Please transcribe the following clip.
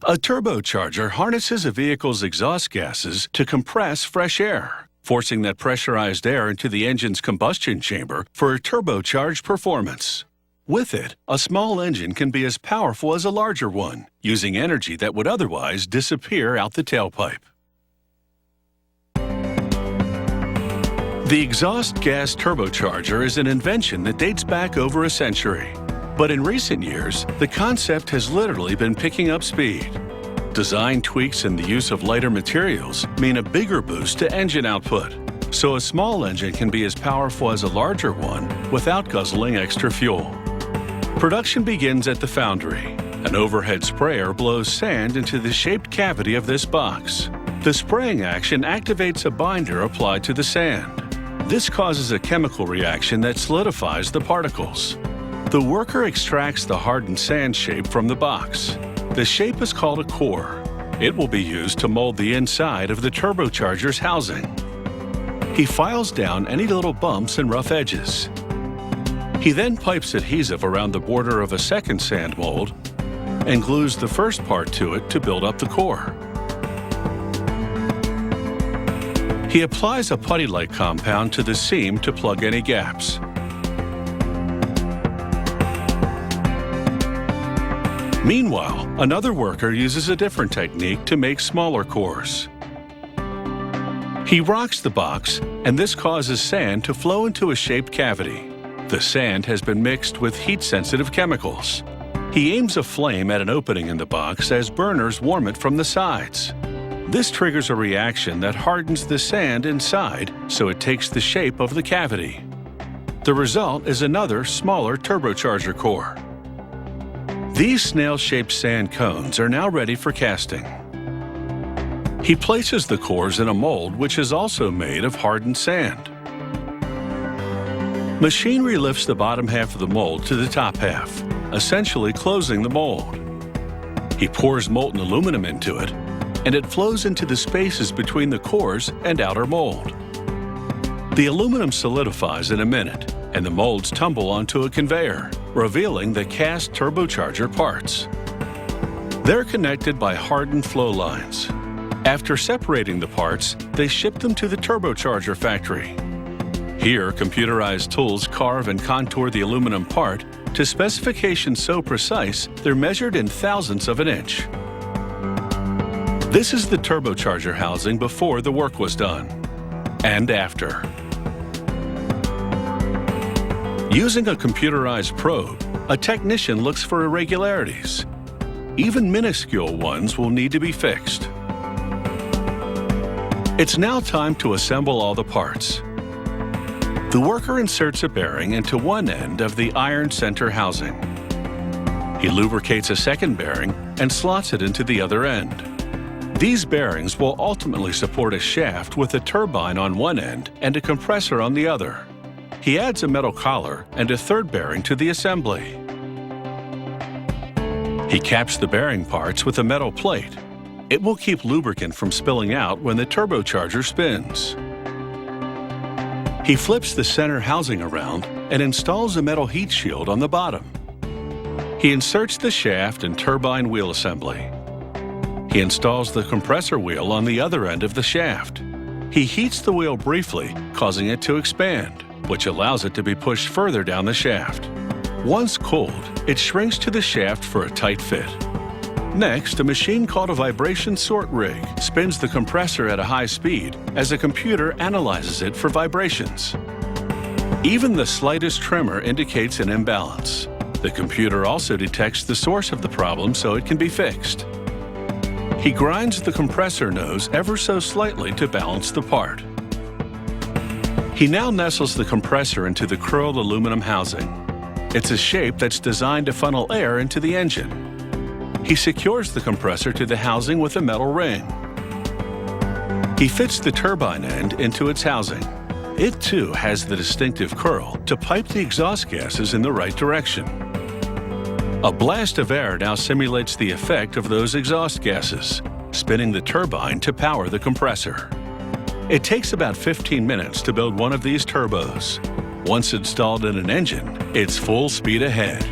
A turbocharger harnesses a vehicle's exhaust gases to compress fresh air, forcing that pressurized air into the engine's combustion chamber for a turbocharged performance. With it, a small engine can be as powerful as a larger one, using energy that would otherwise disappear out the tailpipe. The exhaust gas turbocharger is an invention that dates back over a century. But in recent years, the concept has literally been picking up speed. Design tweaks and the use of lighter materials mean a bigger boost to engine output, so a small engine can be as powerful as a larger one without guzzling extra fuel. Production begins at the foundry. An overhead sprayer blows sand into the shaped cavity of this box. The spraying action activates a binder applied to the sand. This causes a chemical reaction that solidifies the particles. The worker extracts the hardened sand shape from the box. The shape is called a core. It will be used to mold the inside of the turbocharger's housing. He files down any little bumps and rough edges. He then pipes adhesive around the border of a second sand mold and glues the first part to it to build up the core. He applies a putty-like compound to the seam to plug any gaps. Meanwhile, another worker uses a different technique to make smaller cores. He rocks the box, and this causes sand to flow into a shaped cavity. The sand has been mixed with heat-sensitive chemicals. He aims a flame at an opening in the box as burners warm it from the sides. This triggers a reaction that hardens the sand inside so it takes the shape of the cavity. The result is another, smaller turbocharger core. These snail-shaped sand cones are now ready for casting. He places the cores in a mold which is also made of hardened sand. Machinery lifts the bottom half of the mold to the top half, essentially closing the mold. He pours molten aluminum into it, and it flows into the spaces between the cores and outer mold. The aluminum solidifies in a minute, and the molds tumble onto a conveyor, revealing the cast turbocharger parts. They're connected by hardened flow lines. After separating the parts, they ship them to the turbocharger factory. Here, computerized tools carve and contour the aluminum part to specifications so precise they're measured in thousandths of an inch. This is the turbocharger housing before the work was done, and after. Using a computerized probe, a technician looks for irregularities. Even minuscule ones will need to be fixed. It's now time to assemble all the parts. The worker inserts a bearing into one end of the iron center housing. He lubricates a second bearing and slots it into the other end. These bearings will ultimately support a shaft with a turbine on one end and a compressor on the other. He adds a metal collar and a third bearing to the assembly. He caps the bearing parts with a metal plate. It will keep lubricant from spilling out when the turbocharger spins. He flips the center housing around and installs a metal heat shield on the bottom. He inserts the shaft and turbine wheel assembly. He installs the compressor wheel on the other end of the shaft. He heats the wheel briefly, causing it to expand, which allows it to be pushed further down the shaft. Once cooled, it shrinks to the shaft for a tight fit. Next, a machine called a vibration sort rig spins the compressor at a high speed as a computer analyzes it for vibrations. Even the slightest tremor indicates an imbalance. The computer also detects the source of the problem so it can be fixed. He grinds the compressor nose ever so slightly to balance the part. He now nestles the compressor into the curled aluminum housing. It's a shape that's designed to funnel air into the engine. He secures the compressor to the housing with a metal ring. He fits the turbine end into its housing. It too has the distinctive curl to pipe the exhaust gases in the right direction. A blast of air now simulates the effect of those exhaust gases, spinning the turbine to power the compressor. It takes about 15 minutes to build one of these turbos. Once installed in an engine, it's full speed ahead.